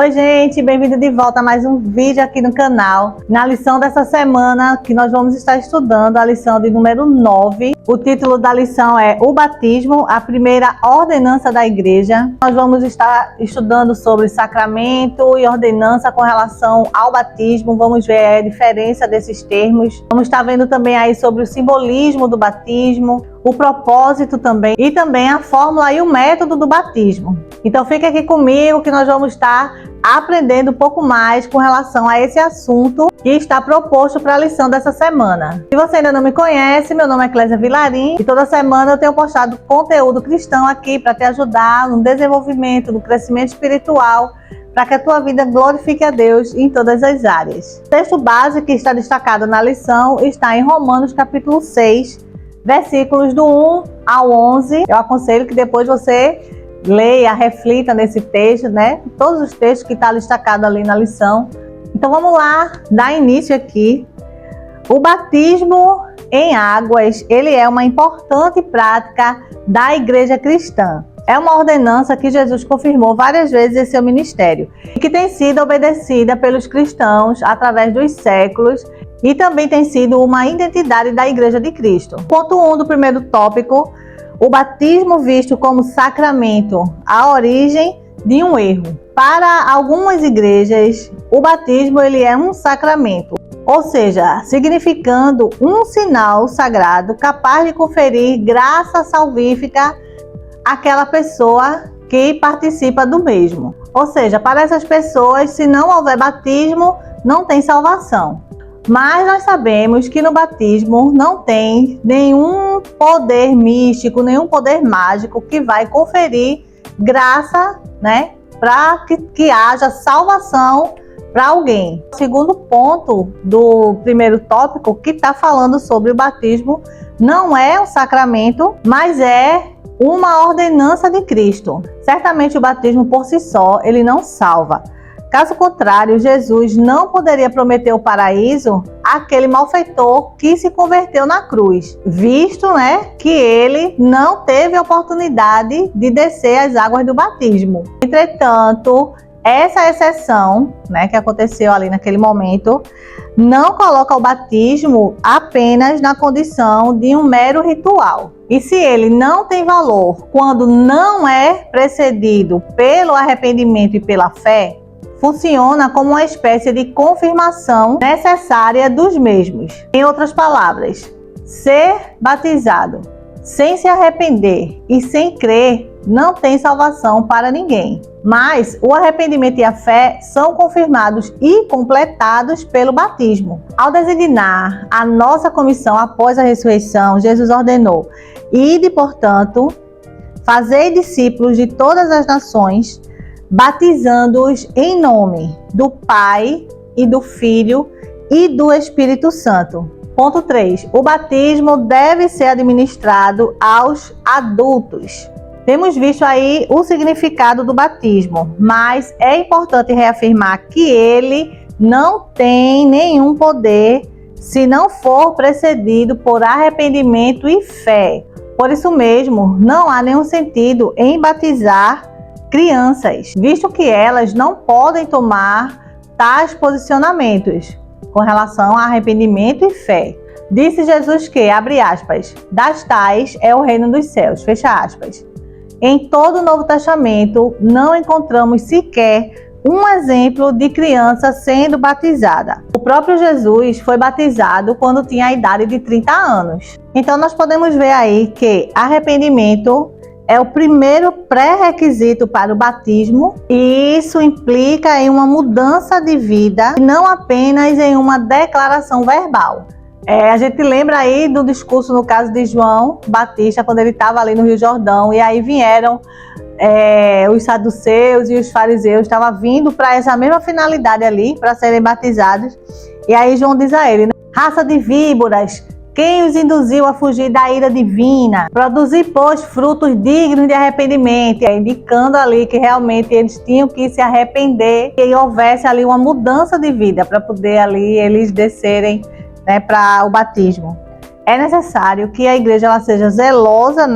Oi gente, bem-vindo de volta a mais um vídeo aqui no canal. Na lição dessa semana que nós vamos estar estudando a lição de número 9. O título da lição é O Batismo, a primeira ordenança da igreja. Nós vamos estar estudando sobre sacramento e ordenança com relação ao batismo. Vamos ver a diferença desses termos. Vamos estar vendo também aí sobre o simbolismo do batismo, o propósito também e também a fórmula e o método do batismo. Então fica aqui comigo que nós vamos estar aprendendo um pouco mais com relação a esse assunto que está proposto para a lição dessa semana. Se você ainda não me conhece, meu nome é Clésia Vilarim e toda semana eu tenho postado conteúdo cristão aqui para te ajudar no desenvolvimento, no crescimento espiritual, para que a tua vida glorifique a Deus em todas as áreas. O texto base que está destacado na lição está em Romanos capítulo 6, versículos do 1 ao 11. Eu aconselho que depois você leia, reflita nesse texto, né? Todos os textos que estão destacados ali na lição. Então vamos lá, dar início aqui. O batismo em águas, ele é uma importante prática da igreja cristã. É uma ordenança que Jesus confirmou várias vezes em seu ministério e que tem sido obedecida pelos cristãos através dos séculos e também tem sido uma identidade da Igreja de Cristo. Ponto 1 do primeiro tópico: o batismo visto como sacramento, a origem de um erro. Para algumas igrejas, o batismo ele é um sacramento, ou seja, significando um sinal sagrado capaz de conferir graça salvífica àquela pessoa que participa do mesmo. Ou seja, para essas pessoas, se não houver batismo, não tem salvação. Mas nós sabemos que no batismo não tem nenhum poder místico, nenhum poder mágico que vai conferir graça, né, para que haja salvação para alguém. O segundo ponto do primeiro tópico, que está falando sobre o batismo, não é um sacramento, mas é uma ordenança de Cristo. Certamente o batismo por si só, ele não salva. Caso contrário, Jesus não poderia prometer o paraíso àquele malfeitor que se converteu na cruz, visto, que ele não teve a oportunidade de descer as águas do batismo. Entretanto, essa exceção, que aconteceu ali naquele momento, não coloca o batismo apenas na condição de um mero ritual. E se ele não tem valor quando não é precedido pelo arrependimento e pela fé, funciona como uma espécie de confirmação necessária dos mesmos. Em outras palavras, ser batizado sem se arrepender e sem crer não tem salvação para ninguém. Mas o arrependimento e a fé são confirmados e completados pelo batismo. Ao designar a nossa comissão após a ressurreição, Jesus ordenou: ide, portanto, fazei discípulos de todas as nações, batizando-os em nome do Pai e do Filho e do Espírito Santo. Ponto 3. O batismo deve ser administrado aos adultos. Temos visto aí o significado do batismo, mas é importante reafirmar que ele não tem nenhum poder se não for precedido por arrependimento e fé. Por isso mesmo, não há nenhum sentido em batizar crianças, visto que elas não podem tomar tais posicionamentos com relação a arrependimento e fé. Disse Jesus que, abre aspas, das tais é o reino dos céus, fecha aspas. Em todo o Novo Testamento não encontramos sequer um exemplo de criança sendo batizada. O próprio Jesus foi batizado quando tinha a idade de 30 anos. Então nós podemos ver aí que arrependimento é o primeiro pré-requisito para o batismo, e isso implica em uma mudança de vida, não apenas em uma declaração verbal. A gente lembra aí do discurso, no caso de João Batista, quando ele estava ali no Rio Jordão, e aí vieram os saduceus e os fariseus, estavam vindo para essa mesma finalidade ali, para serem batizados, e aí João diz a ele: raça de víboras, quem os induziu a fugir da ira divina? Produzir, pois, frutos dignos de arrependimento. Indicando ali que realmente eles tinham que se arrepender, que houvesse ali uma mudança de vida para poder ali eles descerem para o batismo. É necessário que a igreja ela seja zelosa,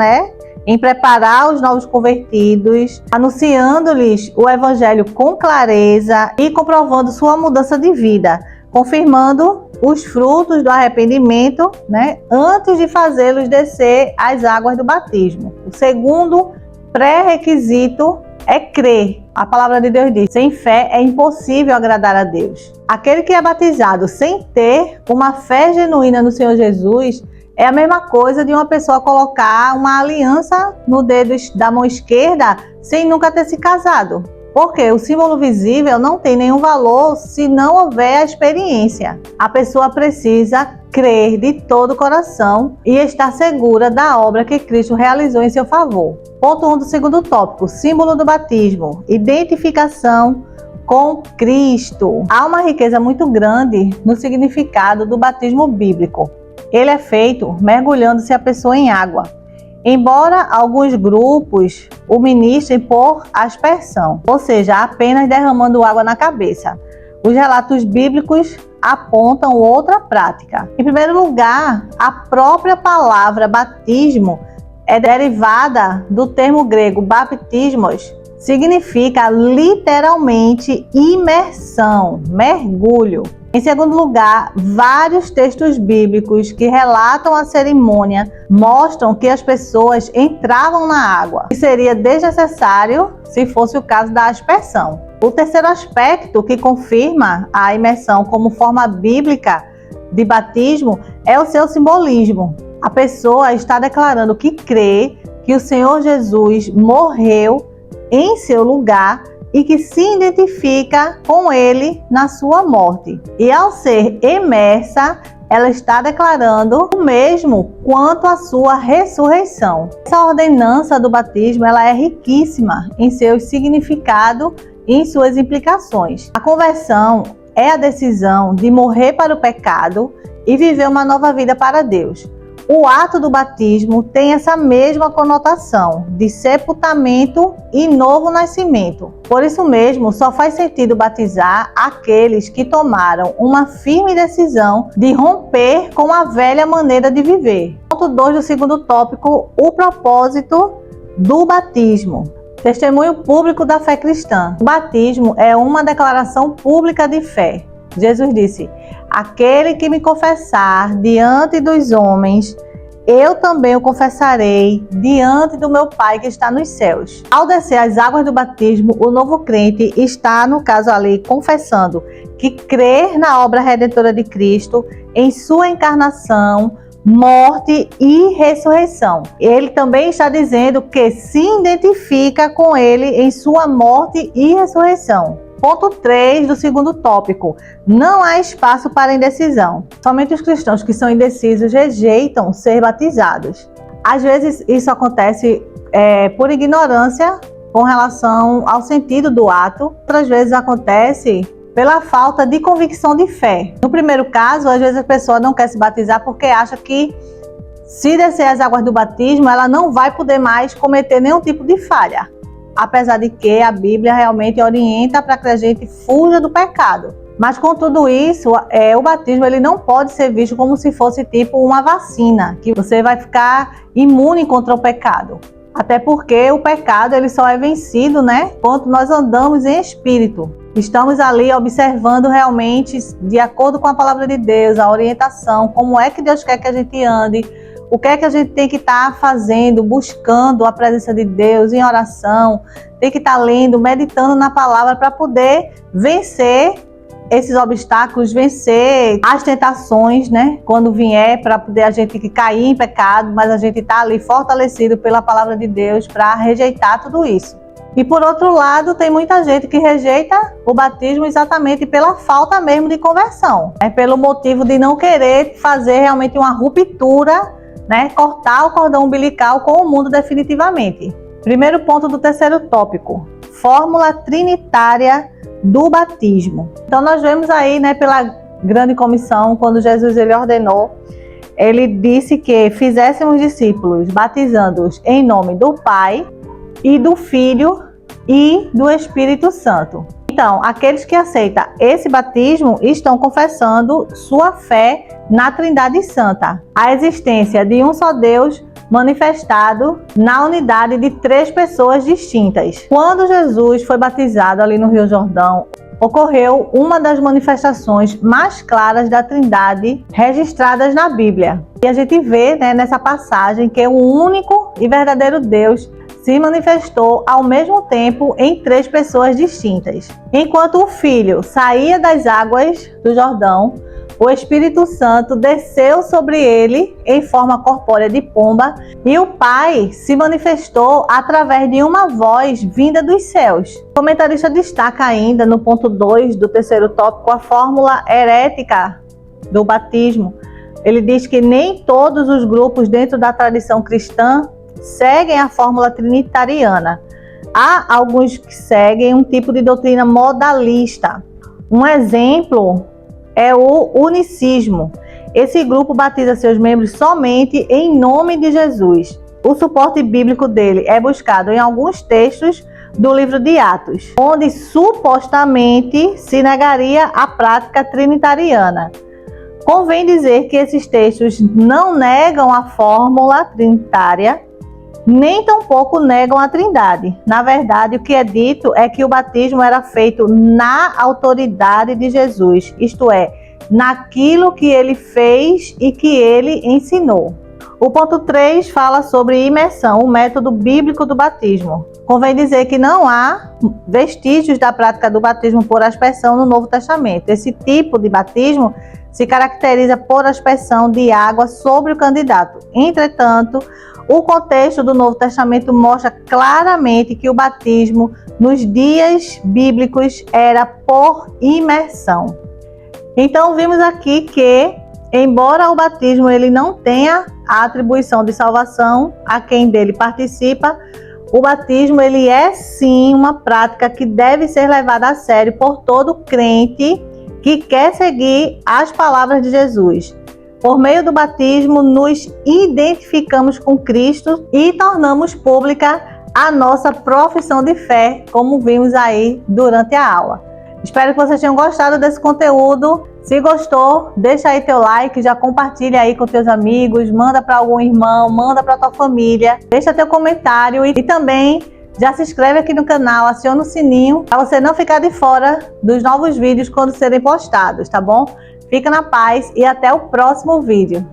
em preparar os novos convertidos, anunciando-lhes o evangelho com clareza e comprovando sua mudança de vida, confirmando os frutos do arrependimento, né, antes de fazê-los descer as águas do batismo. O segundo pré-requisito é crer. A palavra de Deus diz: sem fé é impossível agradar a Deus. Aquele que é batizado sem ter uma fé genuína no Senhor Jesus é a mesma coisa de uma pessoa colocar uma aliança no dedo da mão esquerda sem nunca ter se casado. Porque o símbolo visível não tem nenhum valor se não houver a experiência. A pessoa precisa crer de todo o coração e estar segura da obra que Cristo realizou em seu favor. Ponto 1 do segundo tópico: símbolo do batismo, identificação com Cristo. Há uma riqueza muito grande no significado do batismo bíblico. Ele é feito mergulhando-se a pessoa em água, embora alguns grupos o ministrem por aspersão, ou seja, apenas derramando água na cabeça. Os relatos bíblicos apontam outra prática. Em primeiro lugar, a própria palavra batismo é derivada do termo grego baptismos, significa literalmente imersão, mergulho. Em segundo lugar, vários textos bíblicos que relatam a cerimônia mostram que as pessoas entravam na água, que seria desnecessário se fosse o caso da aspersão. O terceiro aspecto que confirma a imersão como forma bíblica de batismo é o seu simbolismo. A pessoa está declarando que crê que o Senhor Jesus morreu em seu lugar e que se identifica com ele na sua morte. E ao ser imersa, ela está declarando o mesmo quanto à sua ressurreição. Essa ordenança do batismo ela é riquíssima em seu significado e em suas implicações. A conversão é a decisão de morrer para o pecado e viver uma nova vida para Deus. O ato do batismo tem essa mesma conotação de sepultamento e novo nascimento. Por isso mesmo, só faz sentido batizar aqueles que tomaram uma firme decisão de romper com a velha maneira de viver. Ponto 2 do segundo tópico: o propósito do batismo. Testemunho público da fé cristã. O batismo é uma declaração pública de fé. Jesus disse: aquele que me confessar diante dos homens, eu também o confessarei diante do meu Pai que está nos céus. Ao descer as águas do batismo, o novo crente está, no caso ali, confessando que crer na obra redentora de Cristo, em sua encarnação, morte e ressurreição. Ele também está dizendo que se identifica com ele em sua morte e ressurreição. Ponto 3 do segundo tópico: não há espaço para indecisão. Somente os cristãos que são indecisos rejeitam ser batizados. Às vezes isso acontece por ignorância com relação ao sentido do ato. Outras vezes acontece pela falta de convicção de fé. No primeiro caso, às vezes a pessoa não quer se batizar porque acha que se descer as águas do batismo, ela não vai poder mais cometer nenhum tipo de falha. Apesar de que a Bíblia realmente orienta para que a gente fuja do pecado. Mas com tudo isso, o batismo ele não pode ser visto como se fosse tipo uma vacina, que você vai ficar imune contra o pecado. Até porque o pecado ele só é vencido, quando nós andamos em espírito. Estamos ali observando realmente, de acordo com a palavra de Deus, a orientação, como é que Deus quer que a gente ande, o que é que a gente tem que estar fazendo, buscando a presença de Deus em oração, tem que estar lendo, meditando na palavra para poder vencer esses obstáculos, vencer as tentações, quando vier, para poder a gente cair em pecado, mas a gente está ali fortalecido pela palavra de Deus para rejeitar tudo isso. E por outro lado, tem muita gente que rejeita o batismo exatamente pela falta mesmo de conversão. Pelo motivo de não querer fazer realmente uma ruptura, cortar o cordão umbilical com o mundo definitivamente. Primeiro ponto do terceiro tópico: fórmula trinitária do batismo. Então nós vemos aí, pela grande comissão, quando Jesus ele ordenou, ele disse que fizéssemos discípulos, batizando-os em nome do Pai e do Filho e do Espírito Santo. Então, aqueles que aceitam esse batismo estão confessando sua fé na Trindade Santa, a existência de um só Deus manifestado na unidade de 3 pessoas distintas. Quando Jesus foi batizado ali no Rio Jordão, ocorreu uma das manifestações mais claras da Trindade registradas na Bíblia. E a gente vê, nessa passagem que o único e verdadeiro Deus se manifestou ao mesmo tempo em 3 pessoas distintas. Enquanto o Filho saía das águas do Jordão, o Espírito Santo desceu sobre ele em forma corpórea de pomba e o Pai se manifestou através de uma voz vinda dos céus. O comentarista destaca ainda no ponto 2 do terceiro tópico a fórmula herética do batismo. Ele diz que nem todos os grupos dentro da tradição cristã seguem a fórmula trinitariana. Há alguns que seguem um tipo de doutrina modalista. Um exemplo é o unicismo. Esse grupo batiza seus membros somente em nome de Jesus. O suporte bíblico dele é buscado em alguns textos do livro de Atos, onde supostamente se negaria a prática trinitariana. Convém dizer que esses textos não negam a fórmula trinitária, nem tampouco negam a Trindade. Na verdade, o que é dito é que o batismo era feito na autoridade de Jesus, isto é, naquilo que ele fez e que ele ensinou. O ponto 3 fala sobre imersão, o método bíblico do batismo. Convém dizer que não há vestígios da prática do batismo por aspersão no Novo Testamento. Esse tipo de batismo se caracteriza por aspersão de água sobre o candidato. Entretanto, o contexto do Novo Testamento mostra claramente que o batismo nos dias bíblicos era por imersão. Então vimos aqui que, embora o batismo ele não tenha a atribuição de salvação a quem dele participa, o batismo ele é sim uma prática que deve ser levada a sério por todo crente que quer seguir as palavras de Jesus. Por meio do batismo, nos identificamos com Cristo e tornamos pública a nossa profissão de fé, como vimos aí durante a aula. Espero que vocês tenham gostado desse conteúdo. Se gostou, deixa aí teu like, já compartilha aí com teus amigos, manda para algum irmão, manda para tua família, deixa teu comentário e também já se inscreve aqui no canal, aciona o sininho para você não ficar de fora dos novos vídeos quando serem postados, tá bom? Fica na paz e até o próximo vídeo.